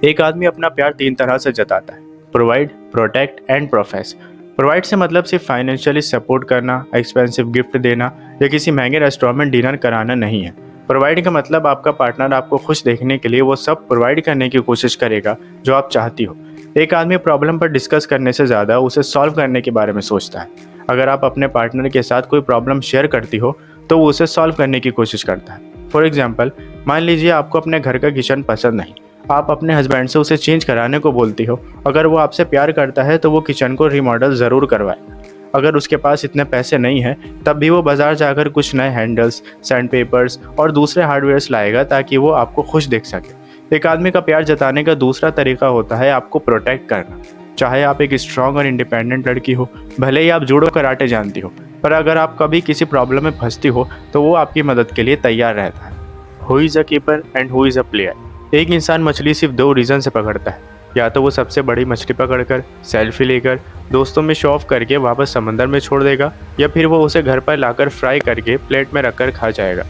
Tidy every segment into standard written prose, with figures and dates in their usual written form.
एक आदमी अपना प्यार 3 तरह से जताता है: provide, protect and profess. Provide से मतलब सिर्फ फाइनेंशियली सपोर्ट करना, एक्सपेंसिव गिफ्ट देना या किसी महंगे रेस्टोरेंट में डिनर कराना नहीं है। प्रोवाइड का मतलब आपका पार्टनर आपको खुश देखने के लिए वो सब प्रोवाइड करने की कोशिश करेगा जो आप चाहती हो। एक आदमी प्रॉब्लम पर डिस्कस करने से ज़्यादा उसे सॉल्व करने के बारे में सोचता है। अगर आप अपने पार्टनर के साथ कोई प्रॉब्लम शेयर करती हो तो वो उसे सॉल्व करने की कोशिश करता है। फॉर एग्जाम्पल, मान लीजिए आपको अपने घर का किचन पसंद नहीं, आप अपने हस्बैंड से उसे चेंज कराने को बोलती हो। अगर वो आपसे प्यार करता है तो वो किचन को रिमॉडल ज़रूर करवाएगा। अगर उसके पास इतने पैसे नहीं हैं तब भी वो बाजार जाकर कुछ नए हैंडल्स, सैंड पेपर्स और दूसरे हार्डवेयर्स लाएगा ताकि वो आपको खुश देख सके। एक आदमी का प्यार जताने का दूसरा तरीका होता है आपको प्रोटेक्ट करना। चाहे आप एक स्ट्रॉन्ग और इंडिपेंडेंट लड़की हो, भले ही आप जूडो कराटे जानती हो, पर अगर आप कभी किसी प्रॉब्लम में फंसती हो तो वो आपकी मदद के लिए तैयार रहता है। Who is a keeper and who is a player. एक इंसान मछली सिर्फ 2 रीज़न से पकड़ता है: या तो वो सबसे बड़ी मछली पकड़कर, सेल्फी लेकर, दोस्तों में शो ऑफ करके वापस समंदर में छोड़ देगा, या फिर वो उसे घर पर लाकर फ्राई करके प्लेट में रखकर खा जाएगा।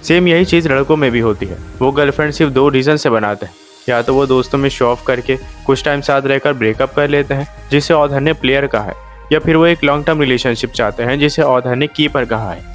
सेम यही चीज़ लड़कों में भी होती है। वो गर्लफ्रेंड सिर्फ 2 रीज़न से बनाते हैं: या तो वो दोस्तों में शो ऑफ करके कुछ टाइम साथ रहकर ब्रेकअप कर लेते हैं, जिसे ऑथर ने प्लेयर कहा है, या फिर वो एक लॉन्ग टर्म रिलेशनशिप चाहते हैं, जिसे ऑथर ने कीपर कहा है।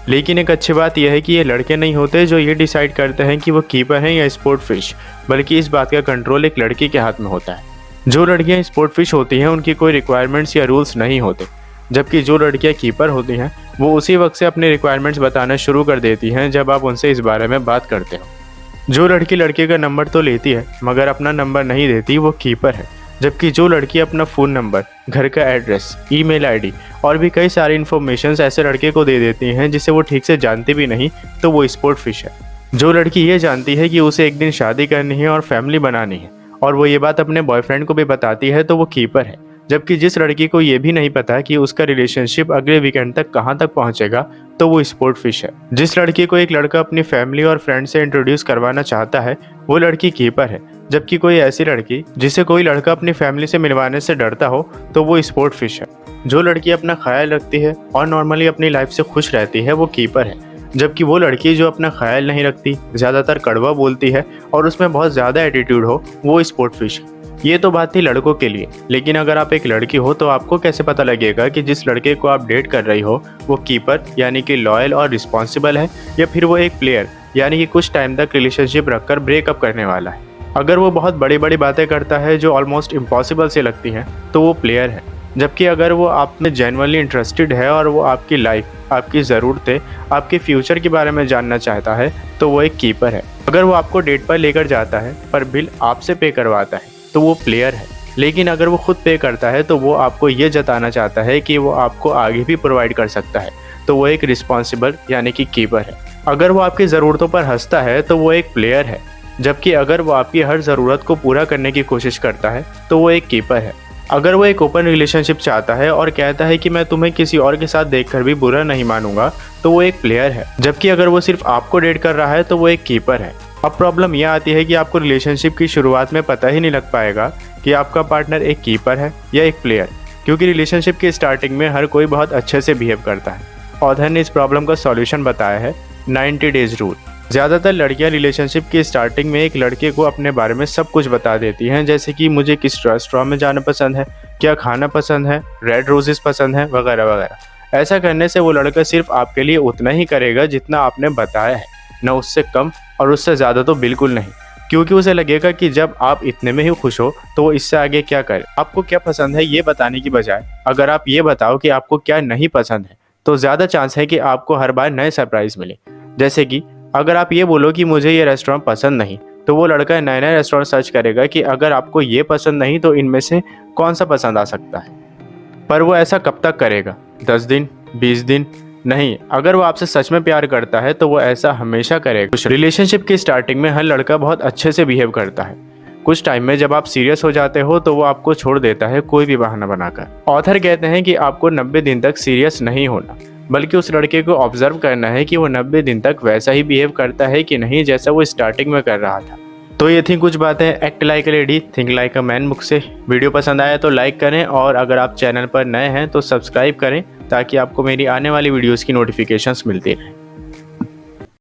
लेकिन एक अच्छी बात यह है कि ये लड़के नहीं होते जो ये डिसाइड करते हैं कि वो कीपर हैं या स्पोर्ट फिश, बल्कि इस बात का कंट्रोल एक लड़की के हाथ में होता है। जो लड़कियां स्पोर्ट फिश होती हैं उनकी कोई रिक्वायरमेंट्स या रूल्स नहीं होते, जबकि जो लड़कियां कीपर होती हैं वो उसी वक्त से अपने रिक्वायरमेंट्स बताना शुरू कर देती हैं जब आप उनसे इस बारे में बात करते हो। जो लड़की लड़के का नंबर तो लेती है मगर अपना नंबर नहीं देती, वो कीपर है। जबकि जो लड़की अपना फ़ोन नंबर, घर का एड्रेस, ईमेल आईडी और भी कई सारी इन्फॉर्मेशन ऐसे लड़के को दे देती हैं जिसे वो ठीक से जानती भी नहीं, तो वो स्पोर्ट फिश है। जो लड़की ये जानती है कि उसे एक दिन शादी करनी है और फैमिली बनानी है और वो ये बात अपने बॉयफ्रेंड को भी बताती है, तो वो कीपर है। जबकि जिस लड़की को ये भी नहीं पता कि उसका रिलेशनशिप अगले वीकेंड तक कहाँ तक पहुँचेगा, तो वो स्पोर्ट फिश है। जिस लड़की को एक लड़का अपनी फैमिली और फ्रेंड से इंट्रोड्यूस करवाना चाहता है, वो लड़की कीपर है। जबकि कोई ऐसी लड़की जिसे कोई लड़का अपनी फैमिली से मिलवाने से डरता हो, तो वो स्पोर्ट फिश है। जो लड़की अपना ख्याल रखती है और नॉर्मली अपनी लाइफ से खुश रहती है, वो कीपर है। जबकि वो लड़की जो अपना ख्याल नहीं रखती, ज़्यादातर कड़वा बोलती है और उसमें बहुत ज़्यादा एटीट्यूड हो, वो स्पोर्ट फिश है। ये तो बात थी लड़कों के लिए, लेकिन अगर आप एक लड़की हो तो आपको कैसे पता लगेगा कि जिस लड़के को आप डेट कर रही हो वो कीपर यानी कि लॉयल और रिस्पॉन्सिबल है, या फिर वो एक प्लेयर यानी कि कुछ टाइम तक रिलेशनशिप रखकर ब्रेकअप करने वाला है। अगर वो बहुत बड़ी बड़ी बातें करता है जो ऑलमोस्ट इम्पॉसिबल से लगती हैं, तो वो प्लेयर है। जबकि अगर वो आप में जेन्युइनली इंटरेस्टेड है और वो आपकी लाइफ, आपकी ज़रूरतें, आपके फ्यूचर के बारे में जानना चाहता है, तो वो एक कीपर है। अगर वो आपको डेट पर लेकर जाता है पर बिल आपसे पे करवाता है, तो वो प्लेयर है। लेकिन अगर वो खुद पे करता है तो वो आपको ये जताना चाहता है कि वो आपको आगे भी प्रोवाइड कर सकता है, तो वो एक रिस्पॉन्सिबल यानी कि कीपर है। अगर वो आपकी ज़रूरतों पर हंसता है तो वो एक प्लेयर है। जबकि अगर वो आपकी हर ज़रूरत को पूरा करने की कोशिश करता है, तो वो एक कीपर है। अगर वो एक ओपन रिलेशनशिप चाहता है और कहता है कि मैं तुम्हें किसी और के साथ देखकर भी बुरा नहीं मानूंगा, तो वो एक प्लेयर है। जबकि अगर वो सिर्फ आपको डेट कर रहा है, तो वो एक कीपर है। अब प्रॉब्लम यह आती है कि आपको रिलेशनशिप की शुरुआत में पता ही नहीं लग पाएगा कि आपका पार्टनर एक कीपर है या एक प्लेयर, क्योंकि रिलेशनशिप की स्टार्टिंग में हर कोई बहुत अच्छे से बिहेव करता है। ऑथर ने इस प्रॉब्लम का सॉल्यूशन बताया है 90 डेज रूल। ज़्यादातर लड़कियां रिलेशनशिप की स्टार्टिंग में एक लड़के को अपने बारे में सब कुछ बता देती हैं, जैसे कि मुझे किस रेस्टोरेंट में जाना पसंद है, क्या खाना पसंद है, रेड रोजेस पसंद है, वगैरह वगैरह। ऐसा करने से वो लड़का सिर्फ आपके लिए उतना ही करेगा जितना आपने बताया है, न उससे कम और उससे ज़्यादा तो बिल्कुल नहीं, क्योंकि उसे लगेगा कि जब आप इतने में ही खुश हो तो वो इससे आगे क्या करे। आपको क्या पसंद है ये बताने की बजाय अगर आप ये बताओ कि आपको क्या नहीं पसंद है, तो ज़्यादा चांस है कि आपको हर बार नए सरप्राइज़ मिले। जैसे कि अगर आप ये बोलो कि मुझे ये रेस्टोरेंट पसंद नहीं, तो वो लड़का नए नए रेस्टोरेंट सर्च करेगा कि अगर आपको ये पसंद नहीं तो इनमें से कौन सा पसंद आ सकता है। पर वो ऐसा कब तक करेगा? 10 दिन, 20 दिन? नहीं, अगर वो आपसे सच में प्यार करता है तो वो ऐसा हमेशा करेगा। रिलेशनशिप की स्टार्टिंग में हर लड़का बहुत अच्छे से बिहेव करता है। कुछ टाइम में जब आप सीरियस हो जाते हो तो वो आपको छोड़ देता है कोई भी बहाना बनाकर। ऑथर कहते हैं कि आपको 90 दिन तक सीरियस नहीं होना, बल्कि उस लड़के को ऑब्जर्व करना है कि वो 90 दिन तक वैसा ही बिहेव करता है कि नहीं जैसा वो स्टार्टिंग में कर रहा था। तो ये थी कुछ बातें act like a lady think like a man book से। वीडियो पसंद आया तो लाइक करें और अगर आप चैनल पर नए हैं तो सब्सक्राइब करें ताकि आपको मेरी आने वाली वीडियोस की नोटिफिकेशंस मिलती रहें।